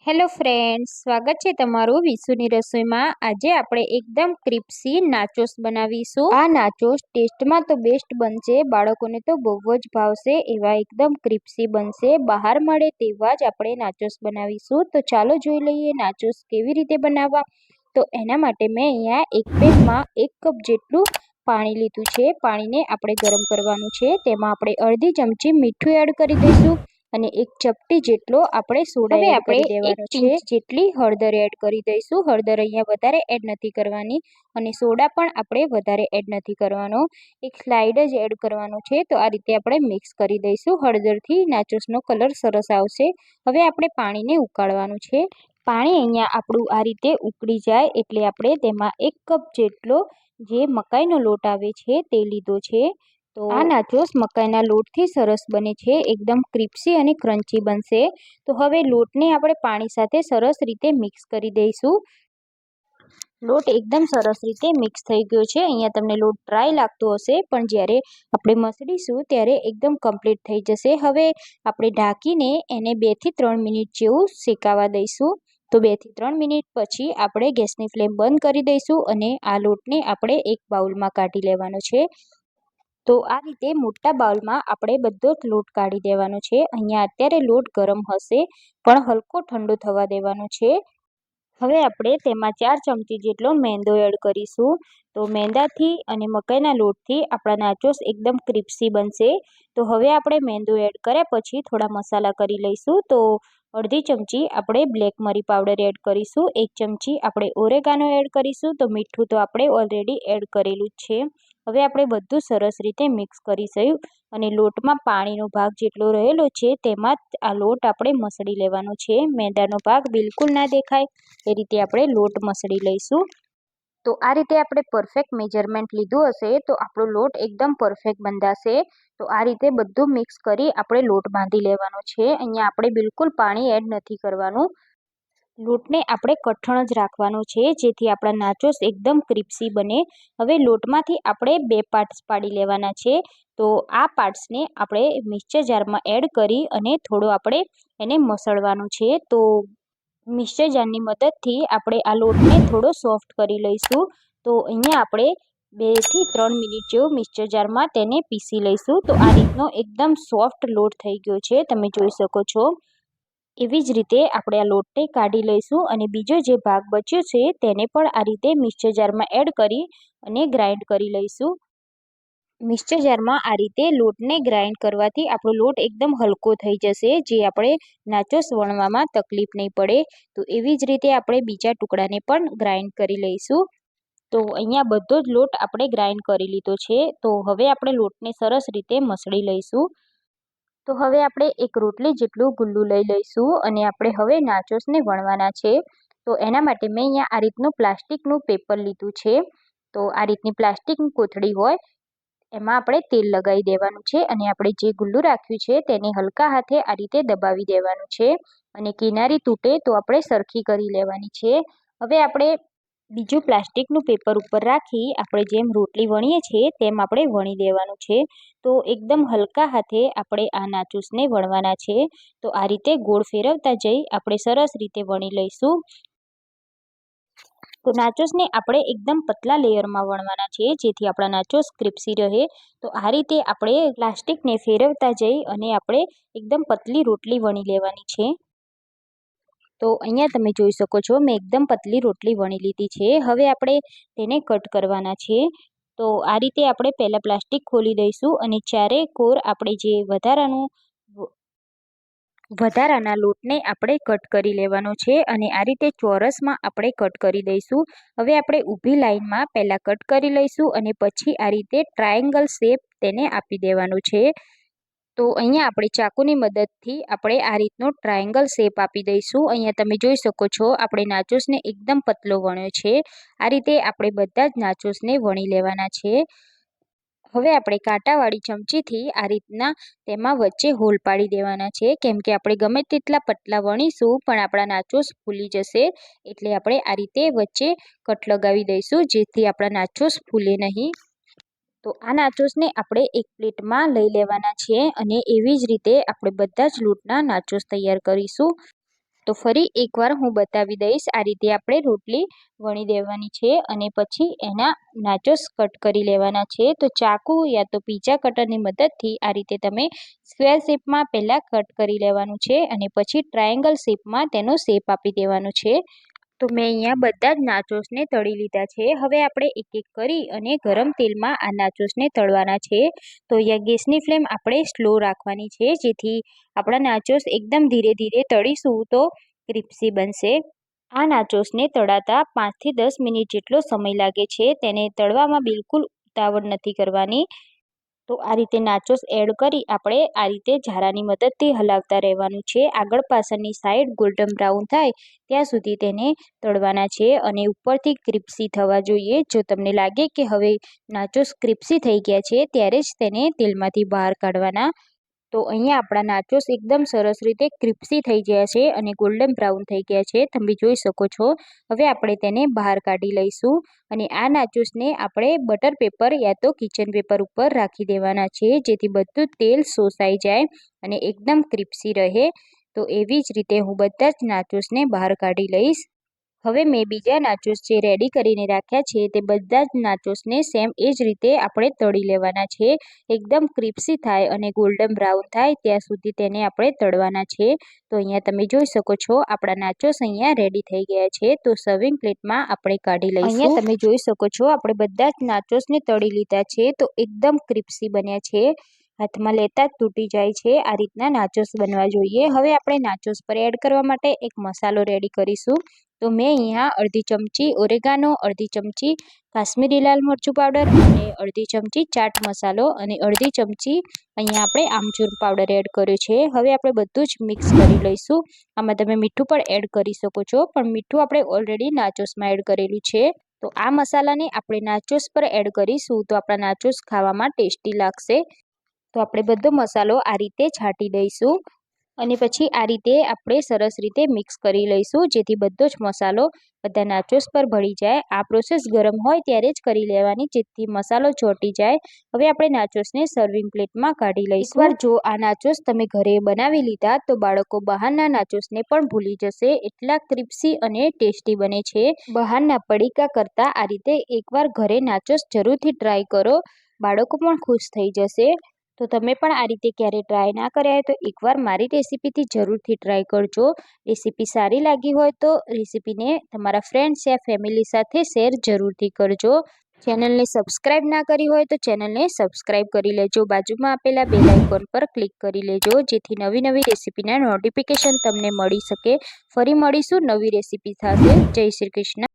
Hello friends, સ્વાગત છે તમારું વિશુની રસોઈમાં। આજે આપણે એકદમ ક્રિસ્પી નાચોસ બનાવીશું। આ નાચોસ ટેસ્ટમાં તો બેસ્ટ બનશે, બાળકોને તો બહુ જ ભાવશે। એવા એકદમ ક્રિસ્પી બનશે, બહાર મળે તેવા જ આપણે નાચોસ બનાવીશું। તો ચાલો જોઈ લઈએ નાચોસ કેવી રીતે બનાવવા। તો એના માટે મેં અહીંયા એક પેનમાં 1 કપ જેટલું પાણી લીધું છે। પાણીને આપણે ગરમ કરવાનું છે। તેમાં આપણે અડધી ચમચી મીઠું એડ કરી દઈશું અને 1 ચપટી જેટલો આપણે સોડા એડ કરી દેવાનો છે। 1 પિંચ જેટલી હળદર એડ કરી દઈશું। હળદર અહીંયા વધારે એડ નથી કરવાની અને સોડા પણ આપણે વધારે એડ નથી કરવાનો, એક સ્લાઇડ જ એડ કરવાનો છે। તો આ રીતે આપણે મિક્સ કરી દઈશું। હળદરથી નાચોસનો કલર સરસ આવશે। હવે આપણે પાણીને ઉકાળવાનું છે। પાણી અહીંયા આપણું આ રીતે ઉકળી જાય એટલે આપણે તેમાં 1 કપ જેટલો જે મકાઈનો લોટ આવે છે તે લીધો છે। તો આ નાચોસ મકાઈના લોટથી સરસ બને છે, એકદમ ક્રિસ્પી અને ક્રન્ચી બનશે। તો હવે લોટને આપણે પાણી સાથે સરસ રીતે મિક્સ કરી દઈશું। લોટ એકદમ સરસ રીતે મિક્સ થઈ ગયો છે। અહીંયા તમને લોટ ડ્રાય લાગતો હશે, પણ જ્યારે આપણે મસળીશું ત્યારે એકદમ કમ્પ્લીટ થઈ જશે। હવે આપણે ઢાંકીને એને 2 થી 3 મિનિટ જેવું શેકાવા દઈશું। તો 2 થી 3 મિનિટ પછી આપણે ગેસની ફ્લેમ બંધ કરી દઈશું અને આ લોટને આપણે એક બાઉલમાં કાઢી લેવાનો છે। તો આ રીતે મોટા બાઉલમાં આપણે બધો જ લોટ કાઢી દેવાનો છે। અહીંયા અત્યારે લોટ ગરમ હશે, પણ હલકો ઠંડો થવા દેવાનો છે। હવે આપણે તેમાં 4 ચમચી જેટલો મેંદો એડ કરીશું। તો મેંદાથી અને મકાઈના લોટથી આપણા નાચોસ એકદમ ક્રિસ્પી બનશે। તો હવે આપણે મેંદો એડ કર્યા પછી થોડા મસાલા કરી લઈશું। તો અડધી ચમચી આપણે બ્લેક મરી પાવડર એડ કરીશું, 1 ચમચી આપણે ઓરેગાનો એડ કરીશું। તો મીઠું તો આપણે ઓલરેડી એડ કરેલું જ છે। હવે આપણે બધું સરસ રીતે મિક્સ કરીશું અને લોટમાં પાણીનો ભાગ જેટલો રહેલો છે તેમાં જ આ લોટ આપણે મસળી લેવાનો છે। મેંદાનો ભાગ બિલકુલ ના દેખાય એ રીતે આપણે લોટ મસળી લઈશું। તો આ રીતે આપણે પરફેક્ટ મેજરમેન્ટ લીધું હશે તો આપણો લોટ એકદમ પરફેક્ટ બંધાશે। તો આ રીતે બધું મિક્સ કરી આપણે લોટ બાંધી લેવાનો છે। અહીંયા આપણે બિલકુલ પાણી એડ નથી કરવાનું, લોટને આપણે કઠણ જ રાખવાનો છે જેથી આપણા નાચોસ એકદમ ક્રિસ્પી બને। હવે લોટમાંથી આપણે 2 પાર્ટ્સ પાડી લેવાના છે। તો આ પાર્ટ્સને આપણે મિક્સર જારમાં એડ કરી અને થોડો આપણે એને મસળવાનું છે। તો મિક્સર જારની મદદથી આપણે આ લોટને થોડો સોફ્ટ કરી લઈશું। તો અહીંયા આપણે 2 થી 3 મિનિટ જેવું મિક્સર જારમાં તેને પીસી લઈશું। તો આ રીતનો એકદમ સોફ્ટ લોટ થઈ ગયો છે, તમે જોઈ શકો છો। એવી જ રીતે આપણે આ લોટને કાઢી લઈશું અને બીજો જે ભાગ બચ્યો છે તેને પણ આ રીતે મિક્સર જારમાં એડ કરી અને ગ્રાઇન્ડ કરી લઈશું। મિક્સર જારમાં આ રીતે લોટને ગ્રાઇન્ડ કરવાથી આપણો લોટ એકદમ હલકો થઈ જશે, જે આપણે નાચોસ વણવામાં તકલીફ નહીં પડે। તો એવી જ રીતે આપણે બીજા ટુકડાને પણ ગ્રાઇન્ડ કરી લઈશું। તો અહીંયા બધો જ લોટ આપણે ગ્રાઇન્ડ કરી લીધો છે। તો હવે આપણે લોટને સરસ રીતે મસળી લઈશું। તો હવે આપણે એક રોટલી જેટલું ગુલ્લું લઈ લઈશું અને આપણે હવે નાચોસને વણવાના છે। તો એના માટે મેં અહીંયા આ રીતનું પ્લાસ્ટિકનું પેપર લીધું છે। તો આ રીતની પ્લાસ્ટિકની કોથળી હોય એમાં આપણે તેલ લગાવી દેવાનું છે અને આપણે જે ગુલ્લું રાખ્યું છે તેને હલકા હાથે આ રીતે દબાવી દેવાનું છે અને કિનારી તૂટે તો આપણે સરખી કરી લેવાની છે। હવે આપણે બીજું પ્લાસ્ટિકનું પેપર ઉપર રાખી આપણે જેમ રોટલી વણીએ છીએ તેમ આપણે વણી દેવાનું છે। તો એકદમ હલકા હાથે આપણે આ નાચોસને વણવાના છે। તો આ રીતે ગોળ ફેરવતા જઈ આપણે સરસ રીતે વણી લઈશું। તો નાચોસને આપણે એકદમ પતલા લેયરમાં વણવાના છે જેથી આપણા નાચોસ ક્રિસ્પી રહે। તો આ રીતે આપણે પ્લાસ્ટિકને ફેરવતા જઈ અને આપણે એકદમ પતલી રોટલી વણી લેવાની છે। તો અહીંયા તમે જોઈ શકો છો મેં એકદમ પતલી રોટલી વણી લીધી છે। હવે આપણે તેને કટ કરવાના છે। તો આ રીતે આપણે પહેલાં પ્લાસ્ટિક ખોલી દઈશું અને ચારે કોર આપણે જે વધારાના લોટને આપણે કટ કરી લેવાનો છે અને આ રીતે ચોરસમાં આપણે કટ કરી દઈશું। હવે આપણે ઊભી લાઈનમાં પહેલાં કટ કરી લઈશું અને પછી આ રીતે ટ્રાયેંગલ શેપ તેને આપી દેવાનો છે। તો અહીંયા આપણે ચાકુની મદદથી આપણે આ રીતનો ટ્રાયેંગલ શેપ આપી દઈશું। અહીંયા તમે જોઈ શકો છો આપણે નાચોસને એકદમ પતલો વણ્યો છે। આ રીતે આપણે બધા જ નાચોસને વણી લેવાના છે। હવે આપણે કાંટાવાળી ચમચીથી આ રીતના તેમાં વચ્ચે હોલ પાડી દેવાના છે, કેમ કે આપણે ગમે તેટલા પતલા વણીશું પણ આપણા નાચોસ ફૂલી જશે, એટલે આપણે આ રીતે વચ્ચે કટ લગાવી દઈશું જેથી આપણા નાચોસ ફૂલે નહીં। તો આ નાચોસને આપણે એક પ્લેટમાં લઈ લેવાના છે અને એવી જ રીતે આપણે બધા જ લોટના નાચોસ તૈયાર કરીશું। તો ફરી એકવાર હું બતાવી દઈશ, આ રીતે આપણે રોટલી વણી દેવાની છે અને પછી એના નાચોસ કટ કરી લેવાના છે. તો ચાકુ યા તો પીઝા કટરની મદદથી આ રીતે તમે સ્ક્વેર શેપમાં પહેલાં કટ કરી લેવાનું છે અને પછી ટ્રાયેંગલ શેપમાં તેનો શેપ આપી દેવાનો છે. તો મેં અહીંયા બધા જ નાચોસને તળી લીધા છે. હવે આપણે એક એક કરી અને ગરમ તેલમાં આ નાચોસને તળવાના છે. તો અહીંયા ગેસની ફ્લેમ આપણે સ્લો રાખવાની છે, જેથી આપણા નાચોસ એકદમ ધીરે ધીરે તળીશું તો ક્રિસ્પી બનશે. આ નાચોસને તળાતા 5 થી 10 મિનિટ જેટલો સમય લાગે છે. તેને તળવામાં બિલકુલ ઉતાવળ નથી કરવાની. તો આ રીતે નાચોસ એડ કરી આપણે આ રીતે ઝારાની મદદથી હલાવતા રહેવાનું છે. આગળ પાછળની સાઈડ ગોલ્ડન બ્રાઉન થાય ત્યાં સુધી તેને તળવાના છે અને ઉપરથી ક્રિસ્પી થવા જોઈએ. જો તમને લાગે કે હવે નાચોસ ક્રિસ્પી થઈ ગયા છે, ત્યારે જ તેને તેલમાંથી બહાર કાઢવાના. તો અહીંયા આપણા નાચોસ એકદમ સરસ રીતે ક્રિસ્પી થઈ ગયા છે અને ગોલ્ડન બ્રાઉન થઈ ગયા છે, તમે જોઈ શકો છો. હવે આપણે તેને બહાર કાઢી લઈશું અને આ નાચોસને આપણે બટર પેપર યા તો કિચન પેપર ઉપર રાખી દેવાના છે, જેથી બધું તેલ શોષાઈ જાય અને એકદમ ક્રિસ્પી રહે. તો એવી જ રીતે હું બધા જ નાચોસને બહાર કાઢી લઈશ. હવે મેં બીજા નાચોસ જે રેડી કરીને રાખ્યા છે તે બધા જ નાચોસને સેમ એ જ રીતે આપણે તળી લેવાના છે. એકદમ ક્રિસ્પી થાય અને ગોલ્ડન બ્રાઉન થાય ત્યાં સુધી તેને આપણે તળવાના છે. તો અહીંયા તમે જોઈ શકો છો આપણા નાચોસ અહીંયા રેડી થઈ ગયા છે. તો સર્વિંગ પ્લેટમાં આપણે કાઢી લઈશું. અહીંયા તમે જોઈ શકો છો આપણે બધા જ નાચોસને તળી લીધા છે. તો એકદમ ક્રિસ્પી બન્યા છે, હાથમાં લેતા જ તૂટી જાય છે. આ રીતના નાચોસ બનવા જોઈએ. હવે આપણે નાચોસ પર એડ કરવા માટે એક મસાલો રેડી કરીશું. તો મેં અહીંયા અડધી ચમચી ઓરેગાનો, અડધી ચમચી કાશ્મીરી લાલ મરચું પાવડર અને અડધી ચમચી ચાટ મસાલો અને અડધી ચમચી અહીંયા આપણે આમચૂર પાવડર એડ કર્યો છે. હવે આપણે બધું જ મિક્સ કરી લઈશું. આમાં તમે મીઠું પણ એડ કરી શકો છો, પણ મીઠું આપણે ઓલરેડી નાચોસમાં એડ કરેલું છે. તો આ મસાલાને આપણે નાચોસ પર એડ કરીશું તો આપણા નાચોસ ખાવામાં ટેસ્ટી લાગશે. તો આપણે બધો મસાલો આ રીતે છાંટી દઈશું અને પછી આ રીતે આપણે સરસ રીતે મિક્સ કરી લઈશું, જેથી બધો જ મસાલો બધા નાચોસ પર ભળી જાય. આ પ્રોસેસ ગરમ હોય ત્યારે જ કરી લેવાની, જેથી મસાલો ચોંટી જાય. હવે આપણે નાચોસને સર્વિંગ પ્લેટમાં કાઢી લઈશું. એકવાર જો આ નાચોસ તમે ઘરે બનાવી લીધા તો બાળકો બહારના નાચોસને પણ ભૂલી જશે, એટલા ક્રિસ્પી અને ટેસ્ટી બને છે. બહારના પડીકા કરતાં આ રીતે એકવાર ઘરે નાચોસ જરૂરથી ટ્રાય કરો, બાળકો પણ ખુશ થઈ જશે. તો તમે પણ આ રીતે ક્યારે ટ્રાય ના કર્યા હોય તો એકવાર મારી રેસીપીથી જરૂરથી ટ્રાય કરજો. રેસીપી સારી લાગી હોય તો રેસીપીને તમારા ફ્રેન્ડ્સ યા ફેમિલી સાથે શેર જરૂરથી કરજો. ચેનલને સબસ્ક્રાઈબ ના કરી હોય તો ચેનલને સબસ્ક્રાઈબ કરી લેજો. બાજુમાં આપેલા બેલ આઇકોન પર ક્લિક કરી લેજો, જેથી નવી નવી રેસીપીના નોટિફિકેશન તમને મળી શકે. ફરી મળીશું નવી રેસીપી સાથે. જય શ્રી કૃષ્ણ.